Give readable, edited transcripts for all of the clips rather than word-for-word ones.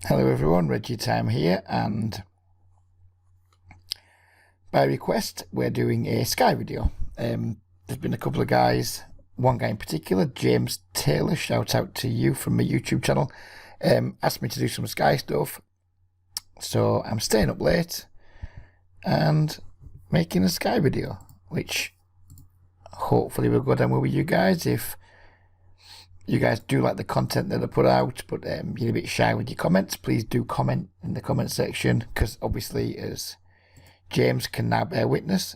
Hello everyone, Reggie Time here, and by request we're doing a Sky video. There's been a couple of guys, one guy in particular, James Taylor, shout out to you from my YouTube channel, asked me to do some Sky stuff, so I'm staying up late and making a Sky video, which hopefully will go down well with you guys. If you guys do like the content that I put out, but you're a bit shy with your comments, please do comment in the comment section, because obviously, as James can now bear witness,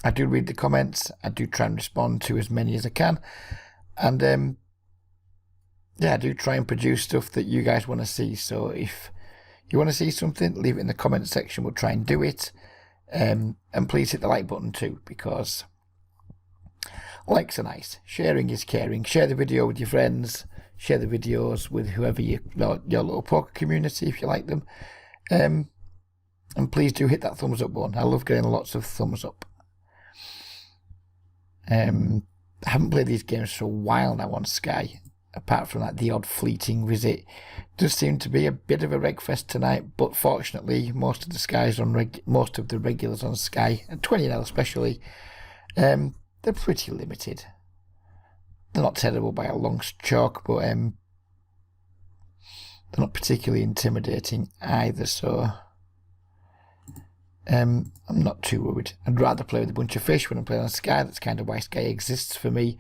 I do read the comments. I do try and respond to as many as I can, and yeah, I do try and produce stuff that you guys want to see. So if you want to see something, leave it in the comment section. We'll try and do it, and please hit the like button too, because likes are nice, sharing is caring. Share the video with your friends, share the videos with whoever your little poker community if you like them, and please do hit that thumbs up button. I love getting lots of thumbs up. I haven't played these games for a while now on Sky, apart from like the odd fleeting visit. Does seem to be a bit of a reg fest tonight, but fortunately most of the regulars on Sky, and 20NL especially, they're pretty limited. They're not terrible by a long chalk, but they're not particularly intimidating either, so I'm not too worried. I'd rather play with a bunch of fish when I'm playing on Sky. That's kind of why Sky exists for me.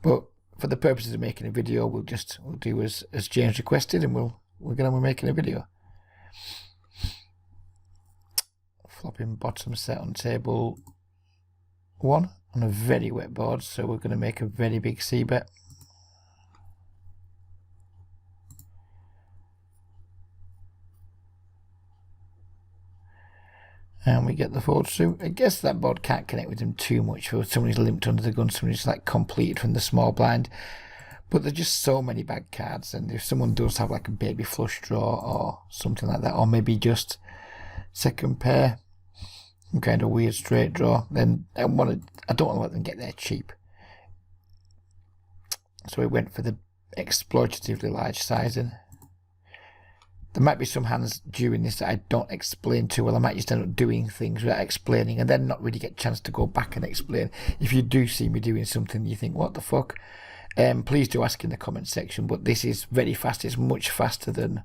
But for the purposes of making a video, we'll do as James requested, and we're going to be making a video. Flopping bottom set on table 1. On a very wet board, so we're going to make a very big C bet. And we get the forward suit. I guess that board can't connect with him too much. For somebody's limped under the gun, somebody's like completed from the small blind. But there's just so many bad cards, and if someone does have like a baby flush draw or something like that, or maybe just second pair, some kind of weird straight draw, then I don't want to let them get there cheap. So we went for the exploitatively large sizing. There might be some hands during this that I don't explain too well. I might just end up doing things without explaining, and then not really get a chance to go back and explain. If you do see me doing something you think, what the fuck, please do ask in the comment section. But this is very fast. It's much faster than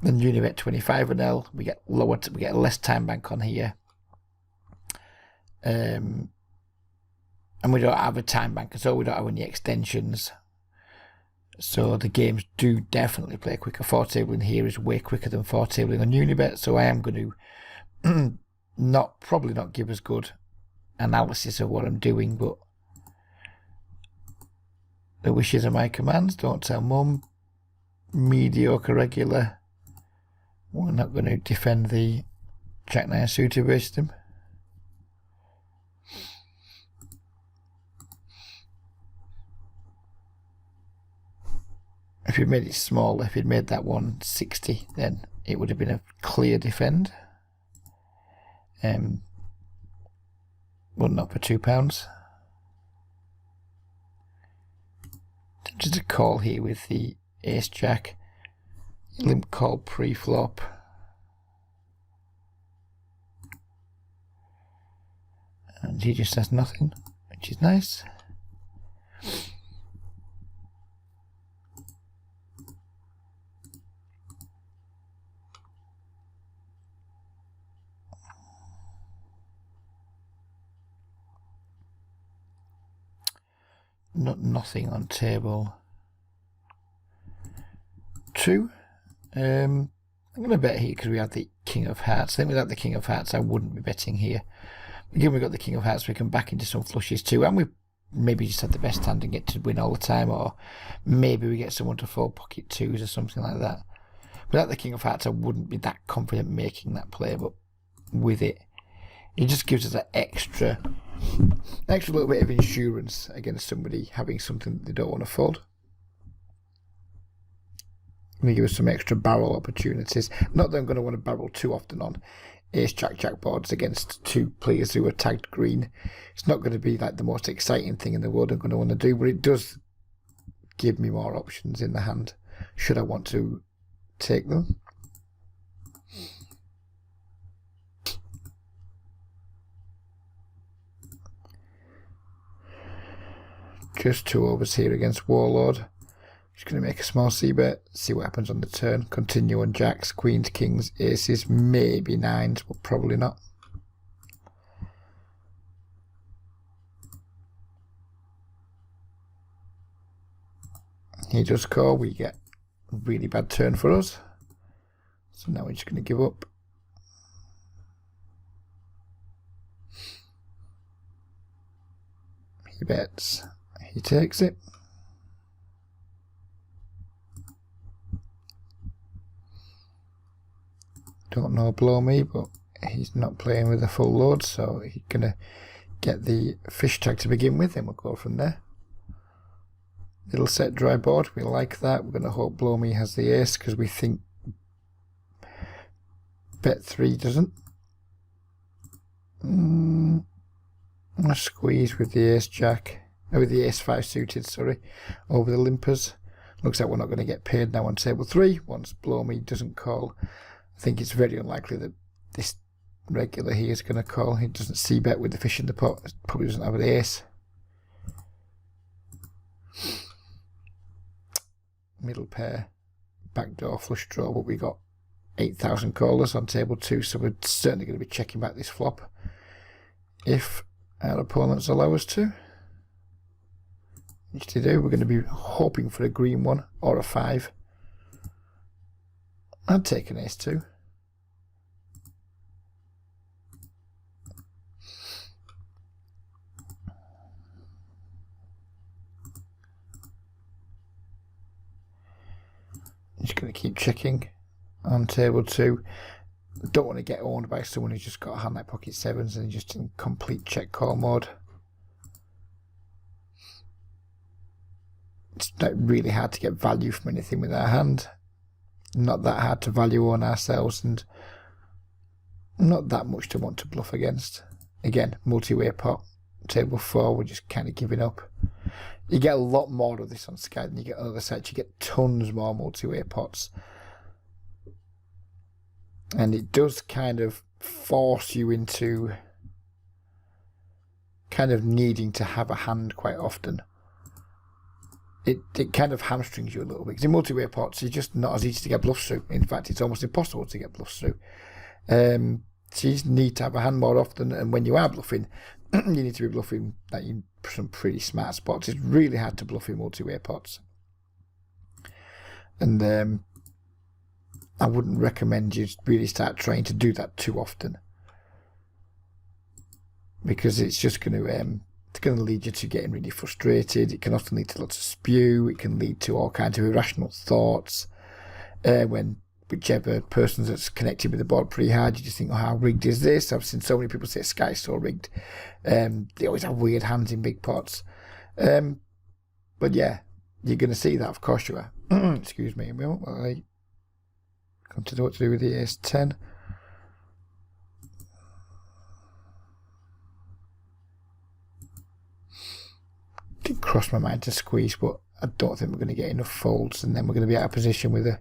Unibet 25NL. We get less time bank on here, and we don't have a time bank, so we don't have any extensions, so the games do definitely play quicker. 4-tabling here is way quicker than 4-tabling on Unibet, so I am going to probably not give as good analysis of what I'm doing, but the wishes are my commands. Don't tell mum. Mediocre regular. We're not going to defend the Jack 9 suitor against him. If he'd made it smaller, if he'd made that 160, then it would have been a clear defend. But not for £2. Just a call here with the ace jack. Limp call pre-flop. And he just has nothing, which is nice. Nothing on table 2. I'm going to bet here because we have the King of Hearts. I think without the King of Hearts I wouldn't be betting here. Again, we've got the King of Hearts, we can back into some flushes too, and we maybe just had the best hand and get to win all the time, or maybe we get someone to fold pocket 2s or something like that. Without the King of Hearts I wouldn't be that confident making that play, but with it, it just gives us that extra little bit of insurance against somebody having something that they don't want to fold. Going to give us some extra barrel opportunities. Not that I'm going to want to barrel too often on ace jack boards against two players who are tagged green. It's not going to be like the most exciting thing in the world I'm going to want to do, but it does give me more options in the hand should I want to take them. Just 2 overs here against Warlord. Just going to make a small c-bet, see what happens on the turn. Continue on jacks, queens, kings, aces, maybe 9s, but probably not. He does call, we get a really bad turn for us. So now we're just going to give up. He bets, he takes it. Don't know blow me, but he's not playing with a full load, so he's going to get the fish tag to begin with, and we'll go from there. Little set dry board, we like that. We're going to hope blow me has the ace, because we think bet 3 doesn't. A squeeze with the ace jack, with the ace 5 suited, sorry, over the limpers. Looks like we're not going to get paid now on table 3 once blow me doesn't call. I think it's very unlikely that this regular here is going to call. He doesn't see bet with the fish in the pot. Probably doesn't have an ace. Middle pair, backdoor flush draw, but we got 8,000 callers on table 2, so we're certainly going to be checking back this flop if our opponents allow us to. Which they do. We're going to be hoping for a green one or a 5. I'd take an ace 2. Just going to keep checking on table 2. Don't want to get owned by someone who's just got a hand like pocket 7s and just in complete check call mode. It's like really hard to get value from anything with our hand. Not that hard to value on ourselves, and not that much to want to bluff against. Again, multi-way pot, table 4, we're just kind of giving up. You get a lot more of this on Sky than you get on other sites. You get tons more multi-way pots. And it does kind of force you into kind of needing to have a hand quite often. It kind of hamstrings you a little bit, because in multi-way pots it's just not as easy to get bluffs through. In fact, it's almost impossible to get bluffs through. So you just need to have a hand more often, and when you are bluffing, you need to be bluffing like in some pretty smart spots. It's really hard to bluff in multi-way pots, and I wouldn't recommend you really start trying to do that too often, because it's just going to lead you to getting really frustrated. It can often lead to lots of spew. It can lead to all kinds of irrational thoughts. When whichever person that's connected with the board pretty hard, you just think, oh, how rigged is this? I've seen so many people say Sky's so rigged. They always have weird hands in big pots. But yeah, you're going to see that, of course you are. Excuse me a moment while I consider what to do with the ace 10. Did cross my mind to squeeze, but I don't think we're going to get enough folds, and then we're going to be out of position with a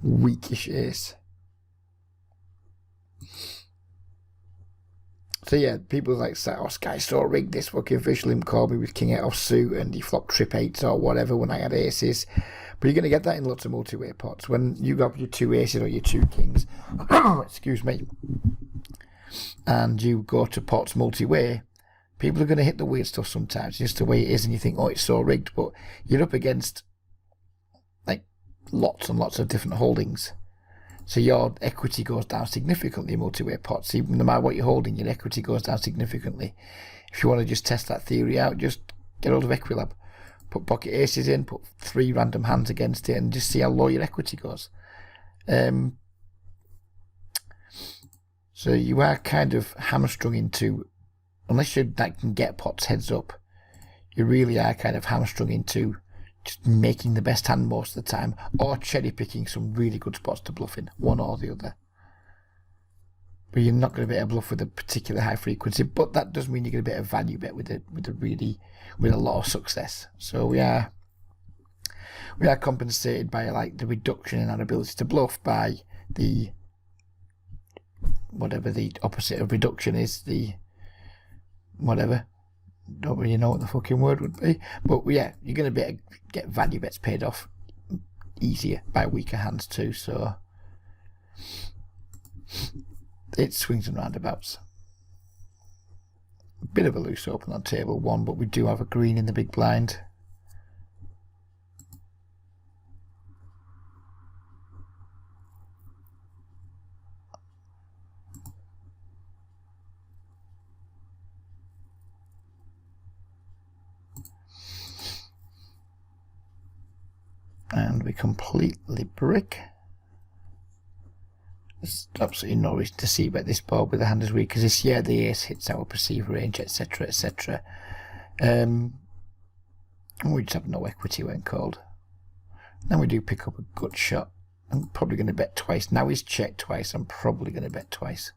weakish ace. So yeah, people like say, oh, Sky so rigged, this fucking fish limp called me with king 8 off suit and he flopped trip 8s or whatever when I had aces. But you're going to get that in lots of multi-way pots. When you got your 2 aces or your 2 kings, excuse me, and you go to pots multi-way, people are going to hit the weird stuff sometimes, just the way it is, and you think, oh, it's so rigged, but you're up against like lots and lots of different holdings. So your equity goes down significantly in multi-way pots. Even no matter what you're holding, your equity goes down significantly. If you want to just test that theory out, just get hold of Equilab. Put pocket aces in, put 3 random hands against it, and just see how low your equity goes. So you are kind of hamstrung into, unless you can get pots heads up, you really are kind of hamstrung into just making the best hand most of the time, or cherry picking some really good spots to bluff in, one or the other. But you're not going to be able to bluff with a particular high frequency, but that does mean you're going to get a value bet with a lot of success. So we're we are compensated by like the reduction in our ability to bluff by the whatever the opposite of reduction is, the whatever. Don't really know what the fucking word would be, but yeah, you're going to get value bets paid off easier by weaker hands too. So it swings and roundabouts. A bit of a loose open on table 1, but we do have a green in the big blind. And we completely brick. There's absolutely no reason to see about this board with the hand as weak, because this, yeah, the ace hits our perceived range, etc, etc. We just have no equity when called. Then we do pick up a good shot. I'm probably going to bet twice. Now he's checked twice, I'm probably going to bet twice.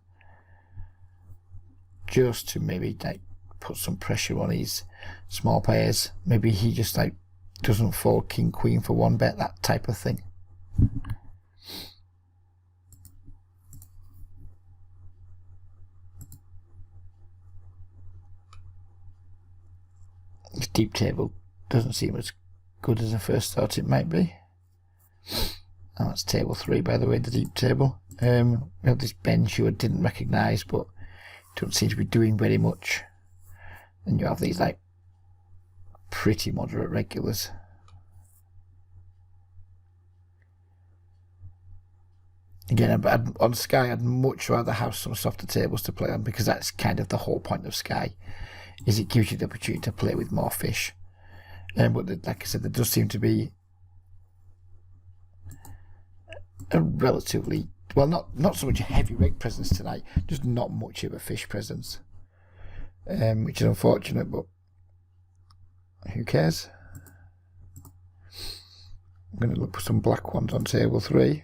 Just to maybe like put some pressure on his small players. Maybe he just like doesn't fold king queen for 1 bet, that type of thing. This deep table doesn't seem as good as I first thought it might be. Oh, that's table 3, by the way, the deep table. We have this bench you I didn't recognise, but don't seem to be doing very much. And you have these like pretty moderate regulars. Again, on Sky, I'd much rather have some softer tables to play on, because that's kind of the whole point of Sky, is it gives you the opportunity to play with more fish. But like I said, there does seem to be a relatively, well, not so much a heavy reg presence tonight, just not much of a fish presence, which is unfortunate, but who cares? I'm going to look for some black ones on table 3.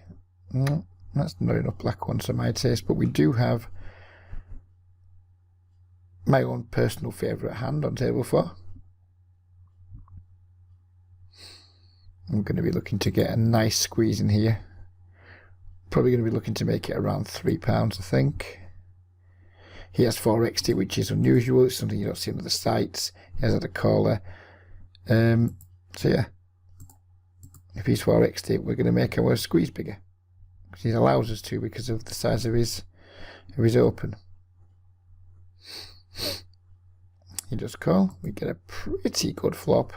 That's not enough black ones for my taste, but we do have my own personal favourite hand on table 4. I'm going to be looking to get a nice squeeze in here. Probably going to be looking to make it around £3, I think. He has 4XD, which is unusual. It's something you don't see on other sites. He has had a caller. So yeah, if he's 4XD, we're going to make our squeeze bigger, because he allows us to, because of the size of his open. He does call. We get a pretty good flop.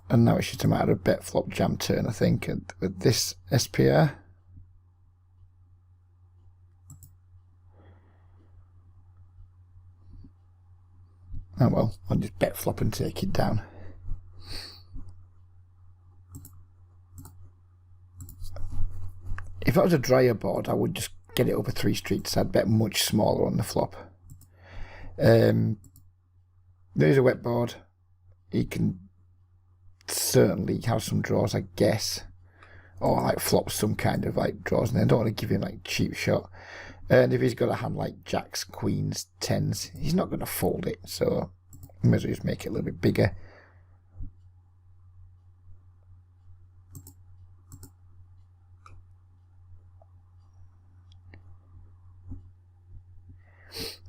And now it's just a matter of bet flop jam turn, I think, with this SPR. Oh well, I'll just bet flop and take it down. If that was a drier board, I would just get it over 3 streets. I'd bet much smaller on the flop. There's a wet board. He can certainly have some draws, I guess, or like flop some kind of like draws, and I don't want to give him like cheap shot. And if he's got a hand like jacks, queens, tens, he's not going to fold it, so I might as well just make it a little bit bigger.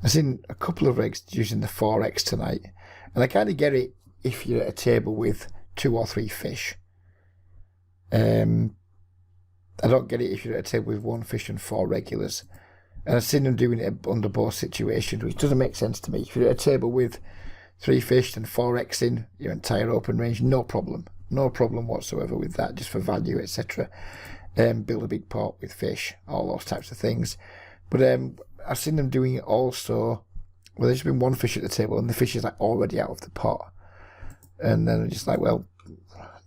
I've seen a couple of regs using the 4x tonight, and I kind of get it if you're at a table with 2 or 3 fish. I don't get it if you're at a table with 1 fish and 4 regulars. And I've seen them doing it under both situations, which doesn't make sense to me. If you're at a table with 3 fish and 4x in your entire open range, no problem. No problem whatsoever with that, just for value, etc. Build a big pot with fish, all those types of things. But I've seen them doing it also where there's been 1 fish at the table and the fish is like already out of the pot. And then I'm just like, well,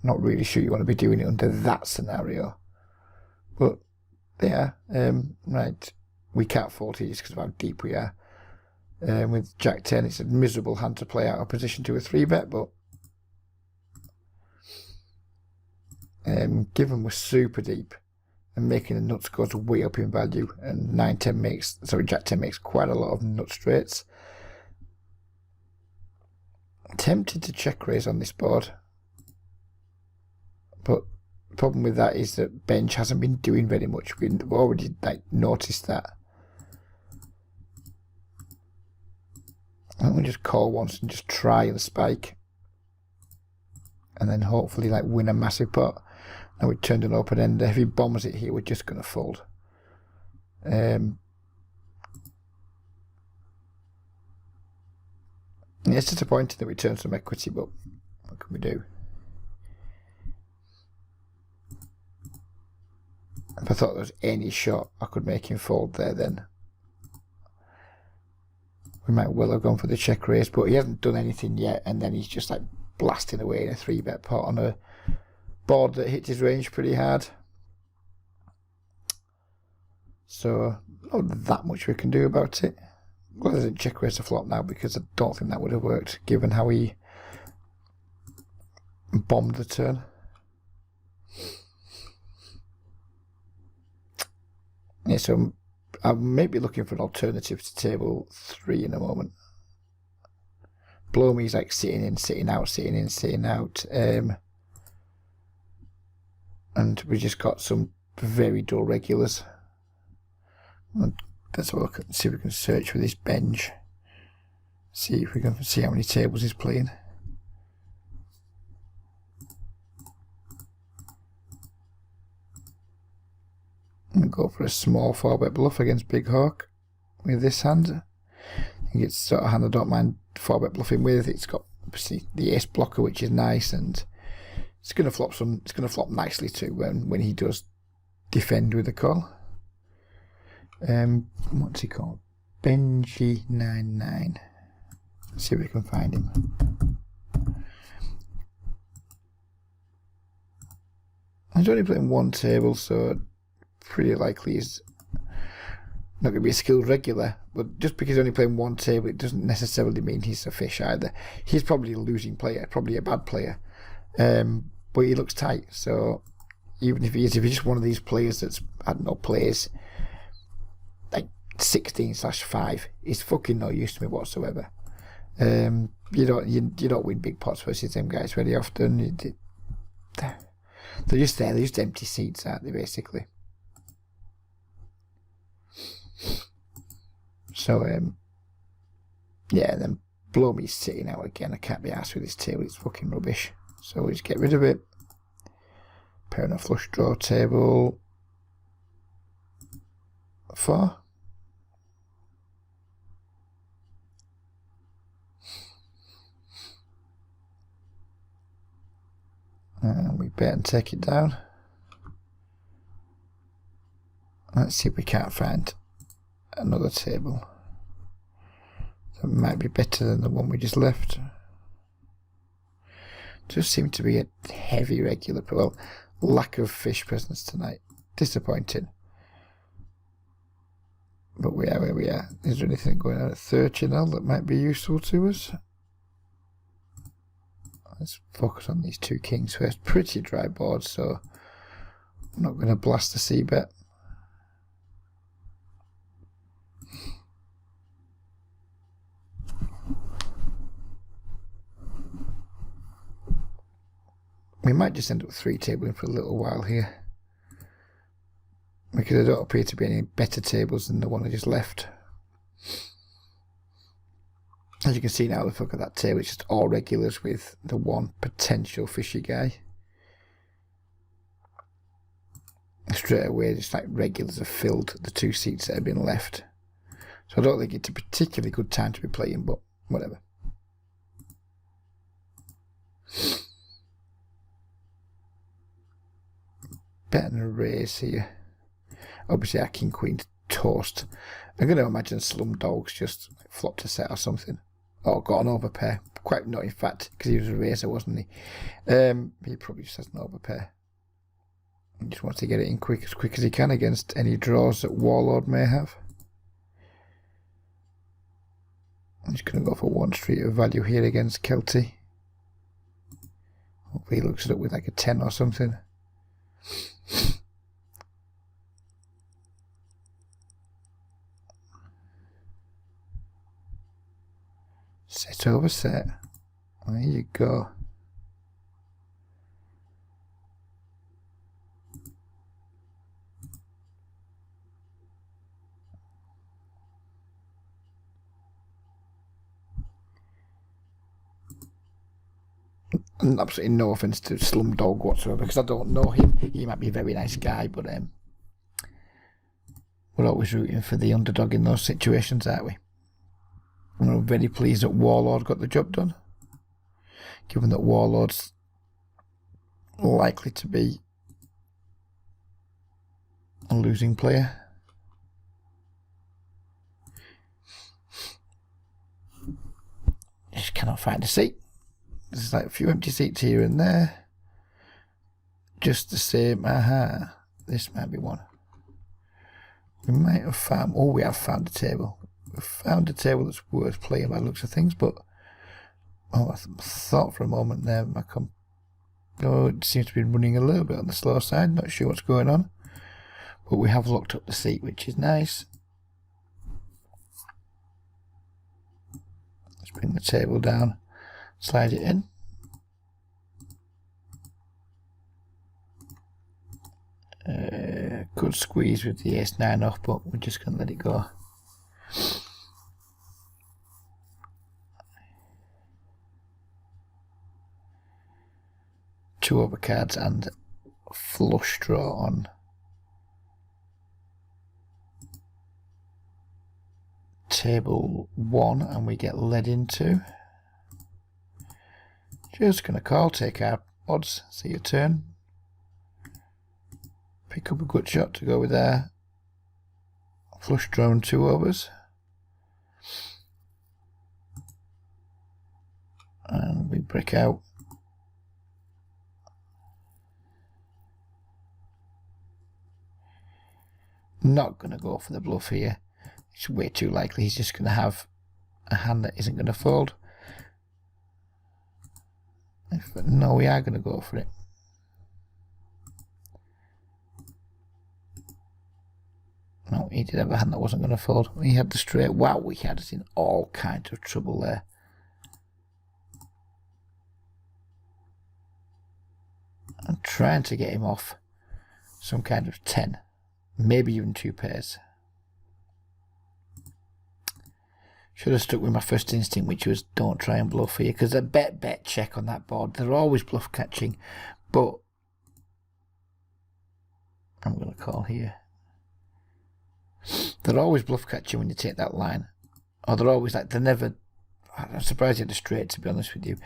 not really sure you want to be doing it under that scenario. But yeah, right, we can't fold here just because of how deep we are. With Jack 10, it's a miserable hand to play out of position to a 3-bet, but given we're super deep and making the nuts goes way up in value, and Jack 10 makes quite a lot of nut straights. Tempted to check raise on this board, but the problem with that is that bench hasn't been doing very much. We've already noticed that. I'm going to just call once and just try and spike, and then hopefully win a massive pot. Now we turned an open ender. If he bombs it here, we're just going to fold. It's disappointing that we turned some equity, but what can we do? If I thought there was any shot I could make him fold there, then we might well have gone for the check raise, but he hasn't done anything yet, and then he's just blasting away in a 3-bet pot on a board that hits his range pretty hard. So not that much we can do about it. I'm glad I didn't check raise the flop now, because I don't think that would have worked given how he bombed the turn. Yeah, so I may be looking for an alternative to table 3 in a moment. Below me is sitting in, sitting out, sitting in, sitting out. And we just got some very dull regulars. Let's have a look and see if we can search for this bench. See if we can see how many tables he's playing. I'm going to go for a small 4-bet bluff against Big Hawk with this hand. I think it's sort of hand I don't mind 4-bet bluffing with. It's got obviously the ace blocker, which is nice, and it's going to flop It's going to flop nicely too when he does defend with a call. What's he called? Benji99. Let's see if we can find him. He's only playing 1 table, so pretty likely he's not going to be a skilled regular. But just because he's only playing 1 table, it doesn't necessarily mean he's a fish either. He's probably a losing player, probably a bad player, but he looks tight. So even if he's just one of these players that's, I don't know, plays 16/5, he's fucking no use to me whatsoever. You don't win big pots versus them guys very often. They're just there. They're just empty seats, aren't they, basically? So yeah, then below me sitting out again. I can't be arsed with this table. It's fucking rubbish. So we just get rid of it. Pair on a flush draw table. 4. And we bet and take it down. Let's see if we can't find another table that might be better than the one we just left. Just seemed to be a heavy regular, well, lack of fish presence tonight. Disappointing. But we are where we are. Is there anything going on at 30 now that might be useful to us? Let's focus on these 2 kings first. Pretty dry board, so I'm not going to blast the c-bet. We might just end up 3-tabling for a little while here, because there don't appear to be any better tables than the one I just left. As you can see now, look at that table, it's just all regulars with the one potential fishy guy. Straight away, just regulars have filled the 2 seats that have been left. So I don't think it's a particularly good time to be playing, but whatever. Bet and a raise here. Obviously our king queen's toast. I'm going to imagine Slumdog's just flopped a set or something. Or got an overpair. Quite not, in fact, because he was a raiser, wasn't he? He probably just has an overpair. He just wants to get it in as quick as he can against any draws that Warlord may have. I'm just going to go for 1 street of value here against Kelty. Hopefully he looks it up with a 10 or something. Set over set. There you go. And absolutely no offence to Slumdog whatsoever, because I don't know him. He might be a very nice guy, but we're always rooting for the underdog in those situations, aren't we? And I'm very pleased that Warlord got the job done, given that Warlord's likely to be a losing player. Just cannot find a seat. There's like a few empty seats here and there. Just the same. Aha. This might be one. We might have found... Oh, we have found a table. We've found a table that's worth playing by the looks of things, but... Oh, I thought for a moment there my Oh, it seems to be running a little bit on the slow side. Not sure what's going on. But we have locked up the seat, which is nice. Let's bring the table down. Slide it in. Good squeeze with the ace-9 off, but we're just going to let it go. Two overcards and flush draw on table 1, and we get led into. Just going to call, take our odds, see your turn. Pick up a good shot to go with there. Flush draw and 2 overs. And we brick out. Not going to go for the bluff here. It's way too likely he's just going to have a hand that isn't going to fold. No, we are going to go for it. No, he did have a hand that wasn't going to fold. He had the straight. Wow, we had us in all kinds of trouble there. I'm trying to get him off some kind of 10. Maybe even 2 pairs. Should have stuck with my first instinct, which was don't try and bluff here, because a bet check on that board. They're always bluff catching, but I'm going to call here. They're always bluff catching when you take that line, or they're always like they're never. I'm surprised you had a straight, to be honest with you.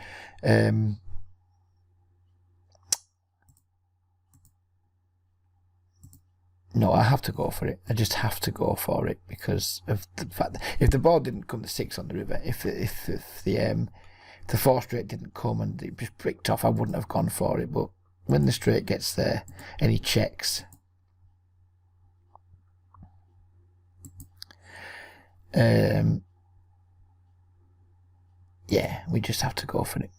No, I have to go for it. I just have to go for it because of the fact that if the board didn't come to 6 on the river, if the 4 straight didn't come and it just bricked off, I wouldn't have gone for it. But when the straight gets there and he checks, yeah, we just have to go for it.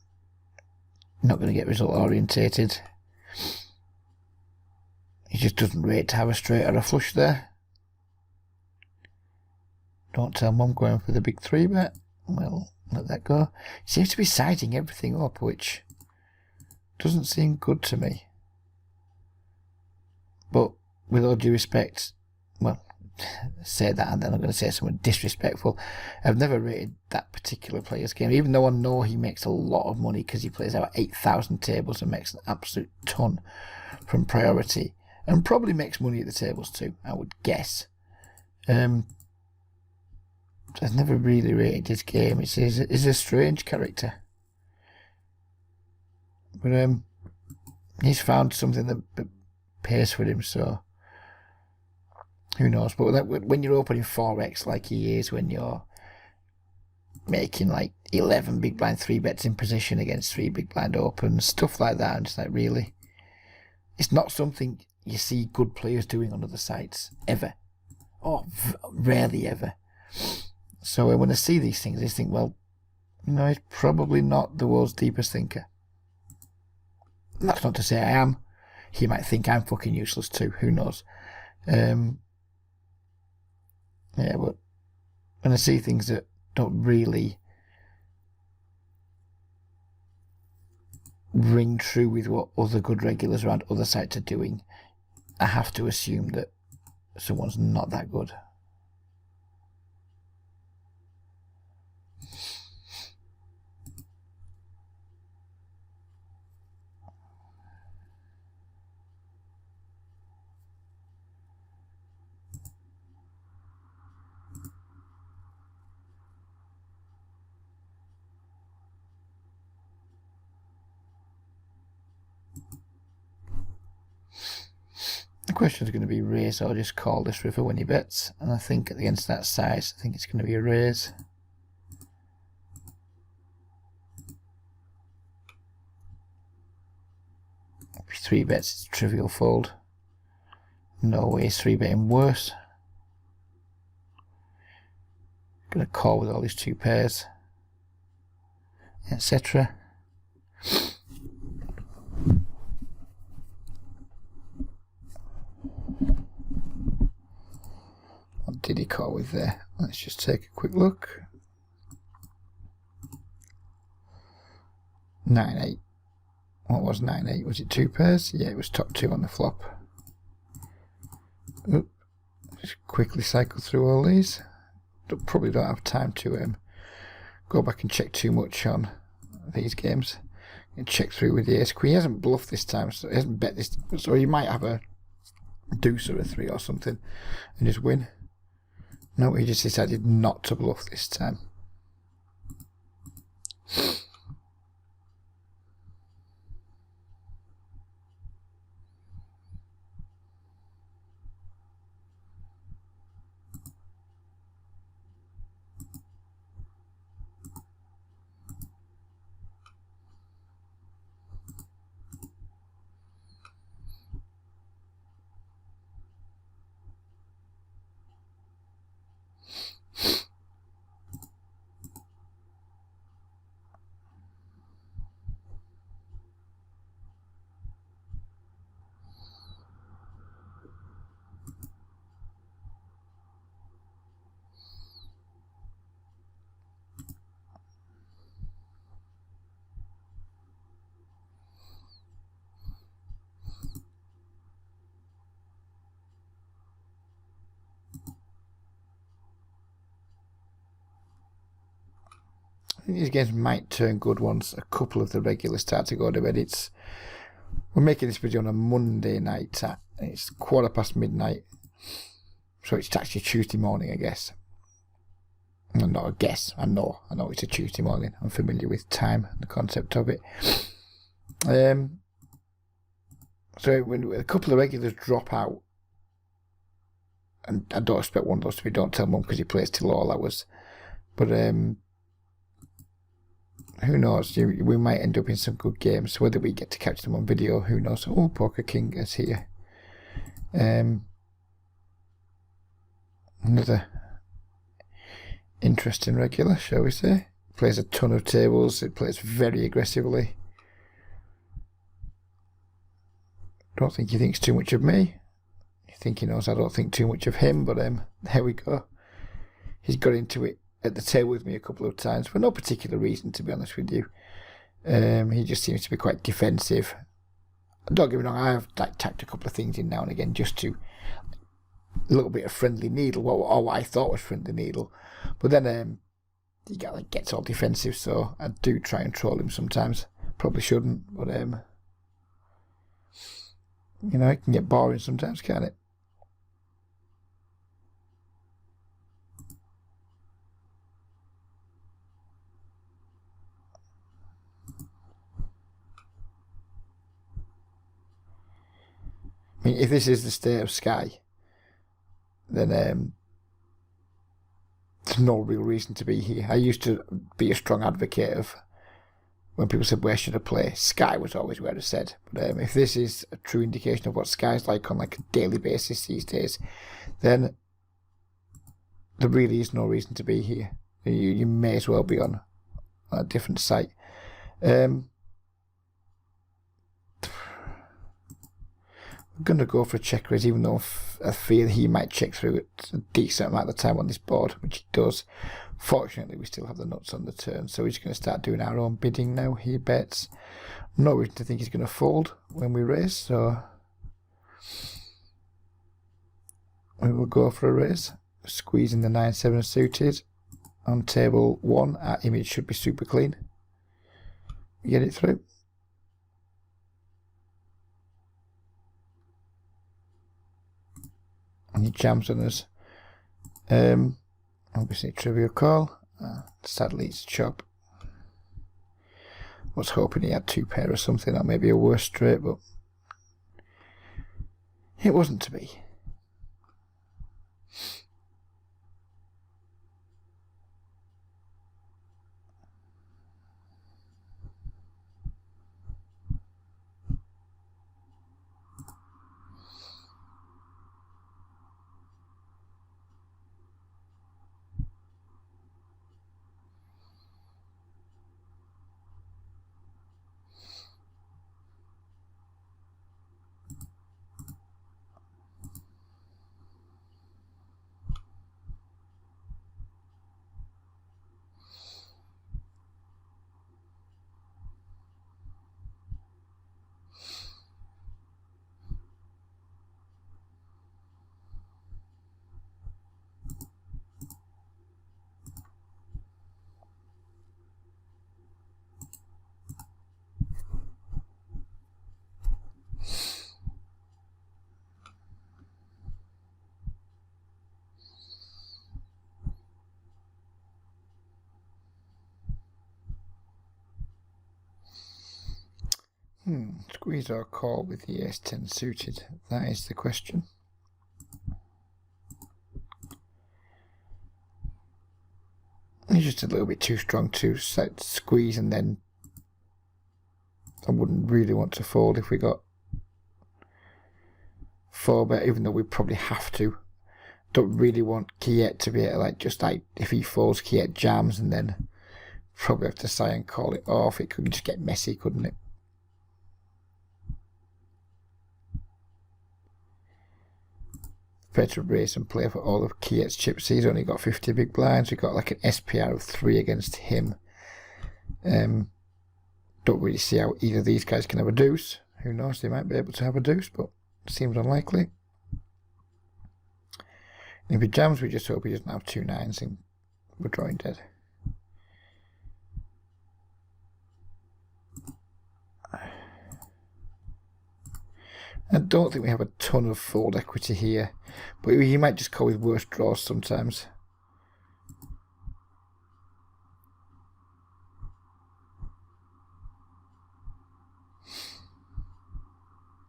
Not going to get result orientated. He just doesn't rate to have a straight or a flush there. Don't tell Mum going for the big 3 bet. Well, let that go. He seems to be sizing everything up, which doesn't seem good to me. But with all due respect, well, say that and then I'm going to say something disrespectful. I've never rated that particular player's game, even though I know he makes a lot of money because he plays out 8,000 tables and makes an absolute ton from priority. And probably makes money at the tables too, I would guess. I've never really rated his game. He's a strange character. But he's found something that pays for him, so who knows. But like, when you're opening 4x like he is, when you're making like 11 big blind 3 bets in position against 3 big blind opens, stuff like that, I'm just like, really? It's not something you see good players doing on other sites, ever. Or rarely ever. So when I see these things, I just think, well, you know, he's probably not the world's deepest thinker. And that's not to say I am. He might think I'm fucking useless too, who knows. Yeah, but when I see things that don't really ring true with what other good regulars around other sites are doing, I have to assume that someone's not that good. The question is going to be raise or just call this river when he bets, and I think against that size, I think it's going to be a raise. If he 3-bets, it's a trivial fold. No way he's 3-betting worse. Going to call with all these 2 pairs, etc. What did he call with there? Let's just take a quick look. 9-8. What was 9-8? Was it 2 pairs? Yeah, it was top 2 on the flop. Oop. Just quickly cycle through all these. Probably don't have time to go back and check too much on these games. And check through with the ace queen. He hasn't bluffed this time, so he hasn't bet this. So he might have a deuce or a 3 or something and just win. No, he just decided not to bluff this time. I think these games might turn good once a couple of the regulars start to go to bed. We're making this video on a Monday night and it's midnight, so it's actually Tuesday morning, I guess. Not a guess, I know it's a Tuesday morning. I'm familiar with time and the concept of it. So when a couple of regulars drop out, and I don't expect one of those to be Don't Tell Mum because he plays till all hours, but who knows, we might end up in some good games. Whether we get to catch them on video, who knows. Oh, Poker King is here. Another interesting regular, shall we say. Plays a ton of tables, it plays very aggressively. Don't think he thinks too much of me. I think he knows I don't think too much of him, but there we go. He's got into it at the table with me a couple of times for no particular reason, to be honest with you. He just seems to be quite defensive. Don't get me wrong, I have tacked a couple of things in now and again just to a little bit of friendly needle, or what I thought was friendly needle. But then he gets all defensive, so I do try and troll him sometimes. Probably shouldn't, but it can get boring sometimes, can't it? I mean, if this is the state of Sky, then there's no real reason to be here. I used to be a strong advocate of when people said where should I play, Sky was always where I said. But if this is a true indication of what Sky's like on a daily basis these days, then there really is no reason to be here. You may as well be on a different site. I'm going to go for a check raise, even though I fear he might check through it a decent amount of the time on this board, which he does. Fortunately, we still have the nuts on the turn, so we're just going to start doing our own bidding now. He bets. No reason to think he's going to fold when we raise, so we will go for a raise. Squeezing the 9-7 suited. On table 1, our image should be super clean. We get it through. And he jams on us. Obviously, trivial call. Sadly, it's chop. Was hoping he had 2 pair or something, or maybe a worse straight, but it wasn't to be. Squeeze or call with the ace-10 suited? That is the question. He's just a little bit too strong to squeeze, and then I wouldn't really want to fold if we got 4-bet, even though we probably have to. Don't really want Kiet to be able to if he folds, Kiet jams, and then probably have to sigh and call it off. It could just get messy, couldn't it? Better raise and play for all of Kiet's chips. He's only got 50 big blinds. We've got like an SPR of 3 against him. Don't really see how either of these guys can have a deuce. Who knows, they might be able to have a deuce, but seems unlikely. And if he jams, we just hope he doesn't have 2 9s and we're drawing dead. I don't think we have a ton of fold equity here, but he might just call with worse draws sometimes.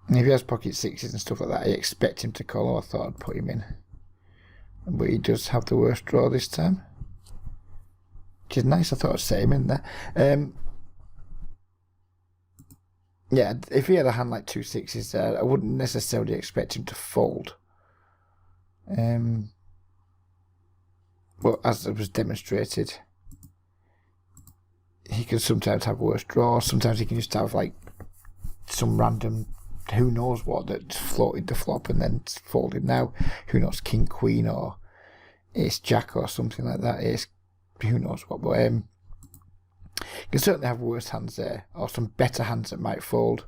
And if he has pocket 6s and stuff like that, I expect him to call. I thought I'd put him in. But he does have the worst draw this time, which is nice. I thought I'd set him in there. Yeah, if he had a hand like 2 6s there, I wouldn't necessarily expect him to fold. But as it was demonstrated, he can sometimes have worse draws. Sometimes he can just have like some random, who knows what, that floated the flop and then folded. Now, who knows, King Queen or Ace Jack or something like that. Ace, who knows what, but you can certainly have worse hands there, or some better hands that might fold.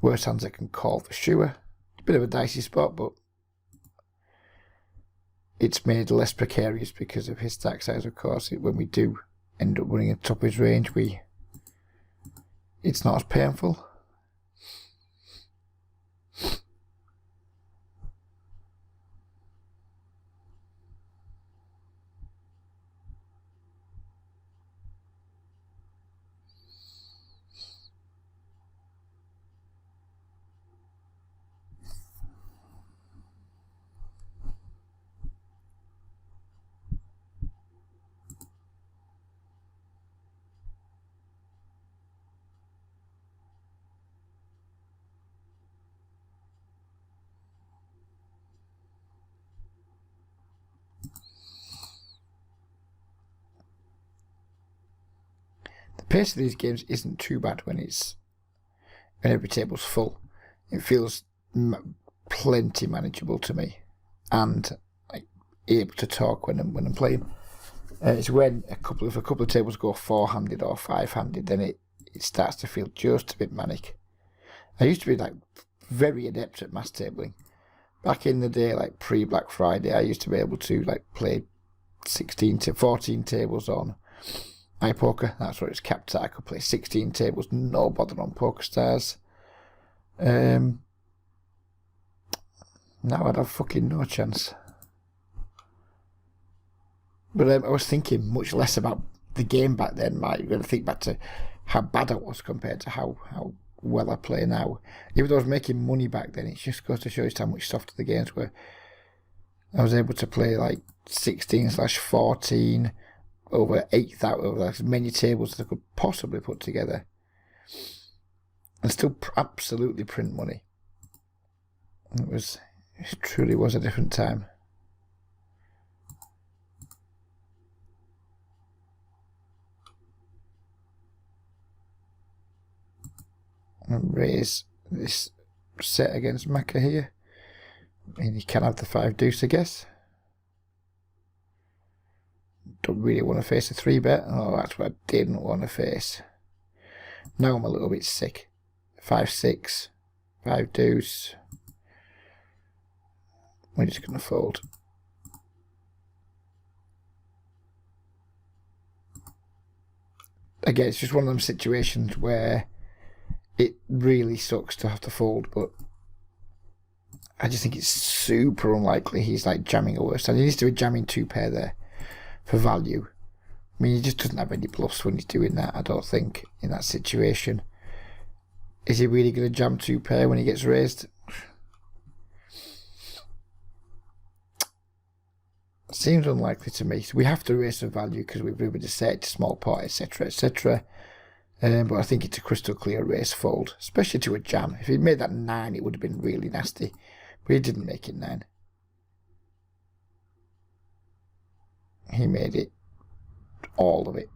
Worse hands that can call for sure. It's a bit of a dicey spot, but it's made less precarious because of his stack size, of course. When we do end up running at the top of his range, it's not as painful. The pace of these games isn't too bad when every table's full. It feels plenty manageable to me, and like, able to talk when I'm playing. It's when a couple of tables go 4-handed or 5-handed, then it starts to feel just a bit manic. I used to be like very adept at mass tabling. Back in the day, like pre-Black Friday, I used to be able to like play 16 to 14 tables on iPoker. That's what it's capped at. I could play 16 tables, no bother on PokerStars. Now I'd have fucking no chance. But I was thinking much less about the game back then, Mike. You're going to think back to how bad I was compared to how well I play now. Even though I was making money back then, it just goes to show you how much softer the games were. I was able to play like 16/14 over 8,000, over as many tables as I could possibly put together, and still absolutely print money. It truly was a different time. And raise this set against Macca here. I mean, you can have the 5 deuce, I guess. Don't really want to face a 3-bet. Oh, that's what I didn't want to face. Now I'm a little bit sick. 5-6, 5 deuce. We're just going to fold. Again, it's just one of them situations where it really sucks to have to fold, but I just think it's super unlikely he's like jamming a worse hand. He needs to be jamming 2-pair there for value. I mean, he just doesn't have any bluffs when he's doing that, I don't think, in that situation. Is he really going to jam 2-pair when he gets raised? Seems unlikely to me. So we have to raise some value because we've moved a set, small pot, etc., etc. But I think it's a crystal clear raise fold, especially to a jam. If he'd made that 9, it would have been really nasty. But he didn't make it 9. He made it, all of it.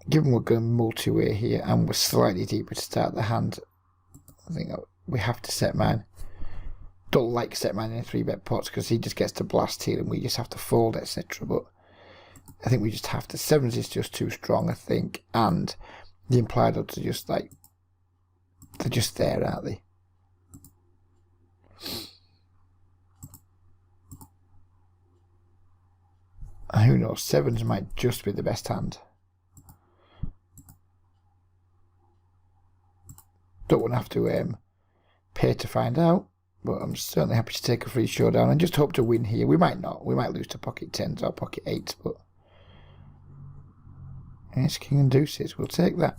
Given we're going multi-way here and we're slightly deeper to start the hand, I think we have to set man. Don't like set man in 3-bet pots because he just gets to blast here and we just have to fold, etc. But I think we just have to. 7s is just too strong, I think, and the implied odds are just like, they're just there, aren't they? And who knows, 7s might just be the best hand. Don't want to have to pay to find out, but I'm certainly happy to take a free showdown and just hope to win here. We might not. We might lose to pocket 10s or pocket 8s, but it's king and deuces. We'll take that.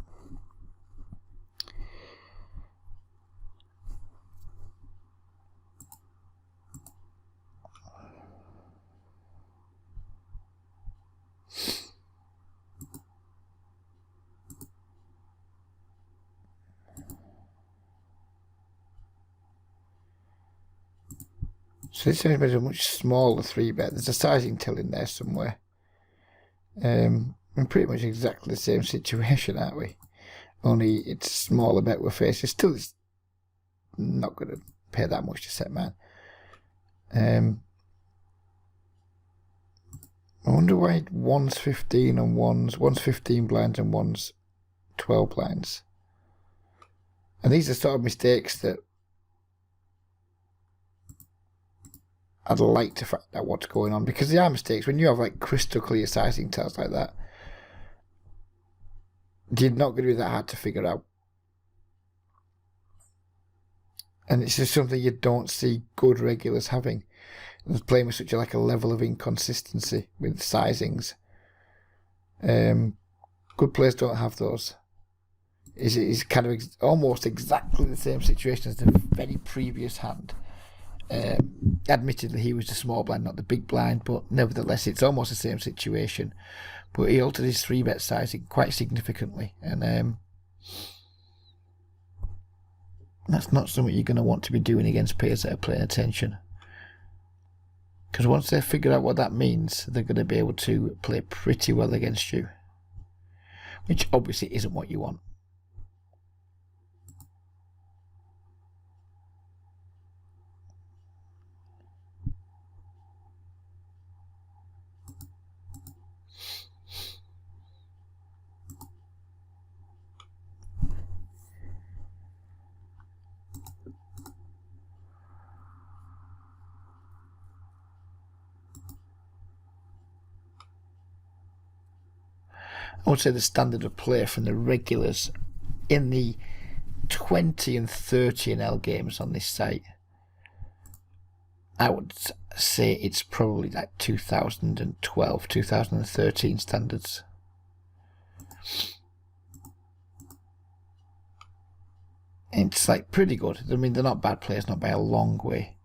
So this is a much smaller 3-bet. There's a sizing till in there somewhere. We're pretty much exactly the same situation, aren't we? Only it's a smaller bet we're facing. Still, it's not going to pay that much to set man. I wonder why 1's 15 and 1's 15 blinds and 1's 12 blinds. And these are sort of mistakes that I'd like to find out what's going on, because they are mistakes. When you have like crystal clear sizing tells like that, they're not going to be that hard to figure out. And it's just something you don't see good regulars having. They're playing with such a level of inconsistency with sizings. Good players don't have those. It's kind of almost exactly the same situation as the very previous hand. Admittedly, he was the small blind, not the big blind, but nevertheless, it's almost the same situation. But he altered his 3-bet sizing quite significantly, and that's not something you're going to want to be doing against players that are paying attention. Because once they figure out what that means, they're going to be able to play pretty well against you. which obviously isn't what you want. I would say the standard of play from the regulars in the 20 and 30NL games on this site, I would say it's probably like 2012, 2013 standards. It's like pretty good. I mean, they're not bad players, not by a long way.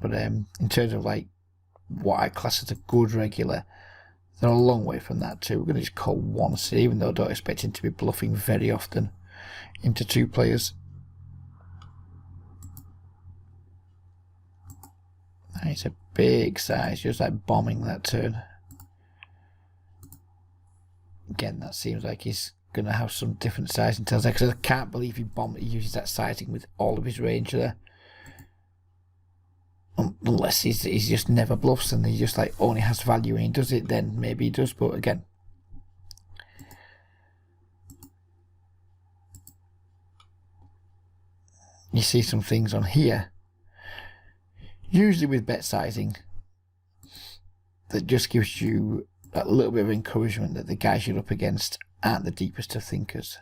But in terms of like what I class as a good regular, they're a long way from that too. We're going to just call one C, even though I don't expect him to be bluffing very often into two players. It's a big size, just like bombing that turn. Again, that seems like he's going to have some different sizing tells there, because I can't believe he uses that sizing with all of his range there. Unless he's just never bluffs and he just like only has value and he does it, then maybe he does. But again, you see some things on here, usually with bet sizing, that just gives you a little bit of encouragement that the guys you're up against aren't the deepest of thinkers.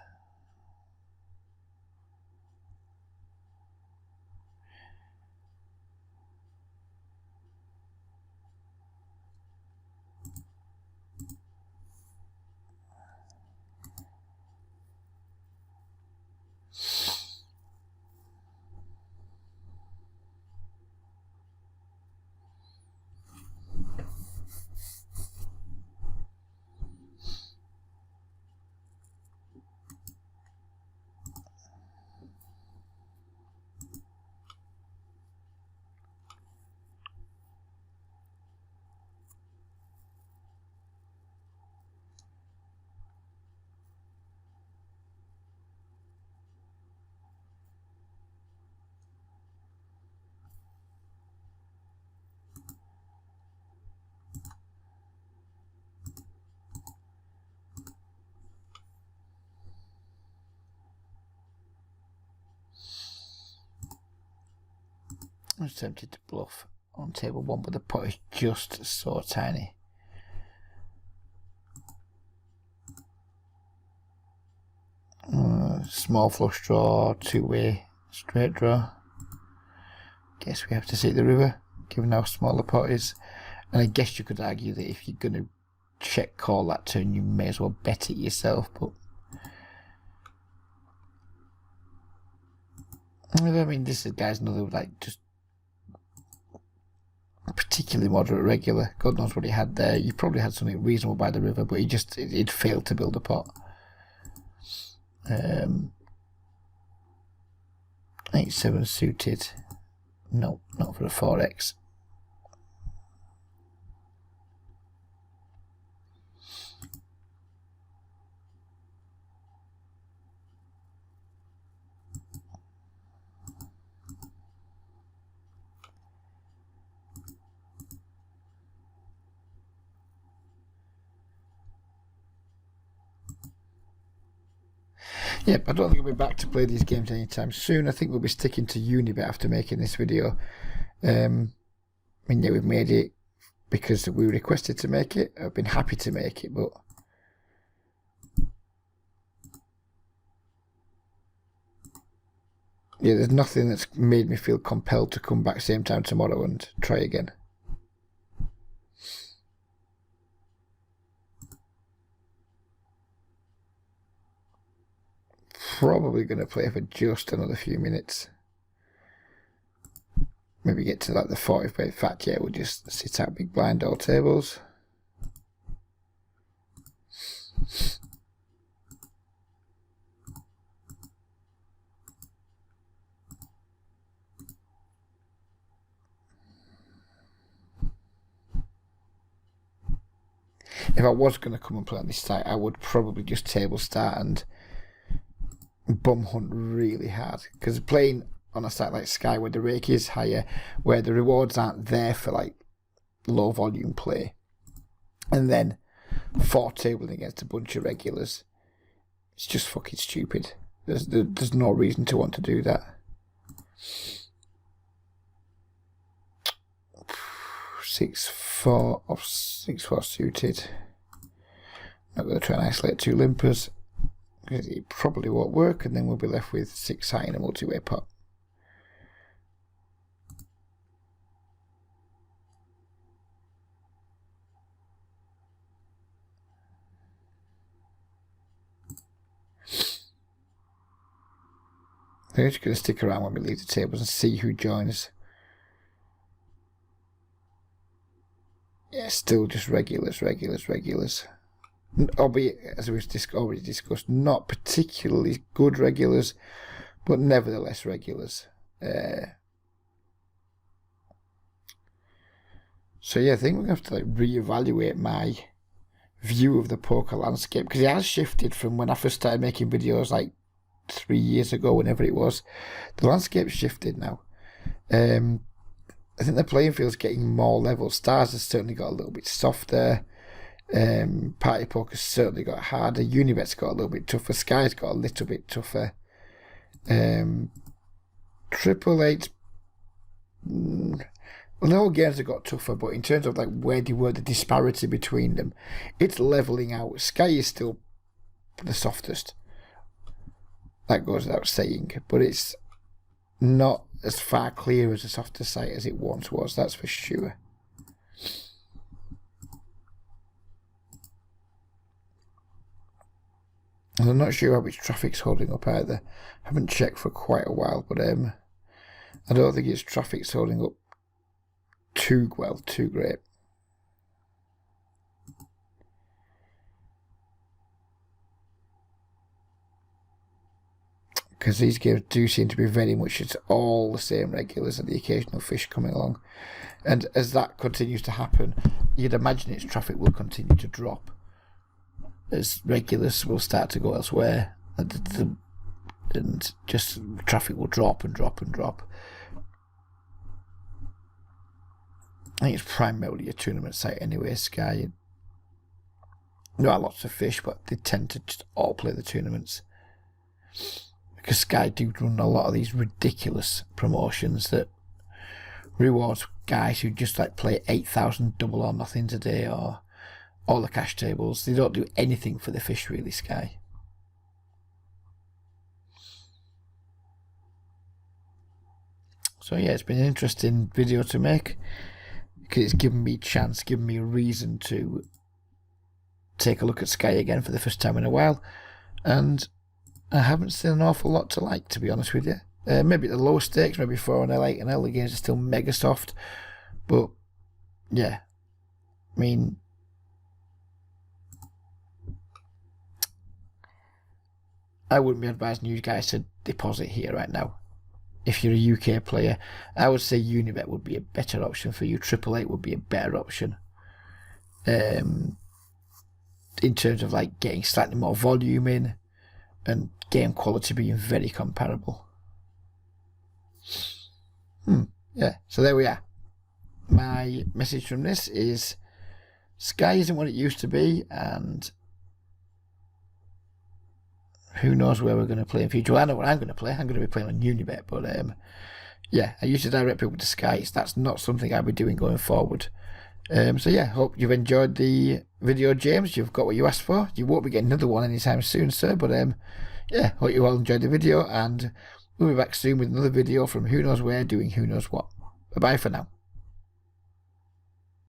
I was tempted to bluff on table one, but the pot is just so tiny. Small flush draw, two-way straight draw. Guess we have to see the river, given how small the pot is. And I guess you could argue that if you're going to check call that turn, you may as well bet it yourself. But I mean, this is guy's another like just particularly moderate regular. God knows what he had there. You probably had something reasonable by the river, but it failed to build a pot. 8-7 suited. No, not for a 4x. Yep, I don't think I'll be back to play these games anytime soon. I think we'll be sticking to Unibet after making this video. I mean, yeah, we've made it because we requested to make it. I've been happy to make it, but yeah, there's nothing that's made me feel compelled to come back same time tomorrow and try again. Probably going to play for just another few minutes. Maybe get to like the 40, but in fact, yeah, we'll just sit out big blind all tables. if I was going to come and play on this site, I would probably just table start and bum hunt really hard, because playing on a site like Sky where the rake is higher, where the rewards aren't there for like low volume play, and then 4 tabling against a bunch of regulars, it's just fucking stupid. There's no reason to want to do that. 6-4 or 6-4 suited. Not going to try and isolate 2 limpers, because it probably won't work, and then we'll be left with 6 high in a multi-way pot. I'm just going to stick around when we leave the tables and see who joins. Yeah, still just regulars. Albeit, as we've already discussed, not particularly good regulars, but nevertheless regulars. So yeah, I think we're going to have to like reevaluate my view of the poker landscape, because it has shifted from when I first started making videos like 3 years ago, whenever it was. The landscape's shifted now. I think the playing field's getting more level. Stars has certainly got a little bit softer. Party poker's certainly got harder. Unibet's got a little bit tougher. Sky's got a little bit tougher. Triple Eight, well, the whole games have got tougher, but in terms of like where they were, the disparity between them, it's leveling out. Sky is still the softest. That goes without saying, but it's not as far clear as a softer site as it once was, that's for sure. And I'm not sure how much traffic's holding up either. I haven't checked for quite a while, but I don't think its traffic's holding up too well, too great. Because these games do seem to be very much, it's all the same regulars and the occasional fish coming along. And as that continues to happen, you'd imagine its traffic will continue to drop, as regulars will start to go elsewhere, and just traffic will drop and drop and drop. I think it's primarily a tournament site anyway, Sky. There are lots of fish, but they tend to just all play the tournaments. Because Sky do run a lot of these ridiculous promotions that rewards guys who just like play 8,000 double or nothings a day, or all the cash tables. They don't do anything for the fish really, Sky. So yeah, it's been an interesting video to make, because it's given me a chance, given me a reason to take a look at Sky again for the first time in a while, and I haven't seen an awful lot to like, to be honest with you. Maybe the lower stakes, maybe 4NL, 8NL, the games are still mega soft. But, yeah. I mean, I wouldn't be advising you guys to deposit here right now. If you're a UK player, I would say Unibet would be a better option for you. Triple Eight would be a better option. In terms of like getting slightly more volume in, and game quality being very comparable. Yeah, so there we are. My message from this is Sky isn't what it used to be, and who knows where we're going to play in future. Well, I know what I'm going to play. I'm going to be playing on Unibet, but yeah, I used to direct people to Sky. So that's not something I'll be doing going forward. So yeah, hope you've enjoyed the video, James. You've got what you asked for. You won't be getting another one anytime soon, sir, but yeah, hope you all enjoyed the video, and we'll be back soon with another video from who knows where, doing who knows what. Bye bye for now.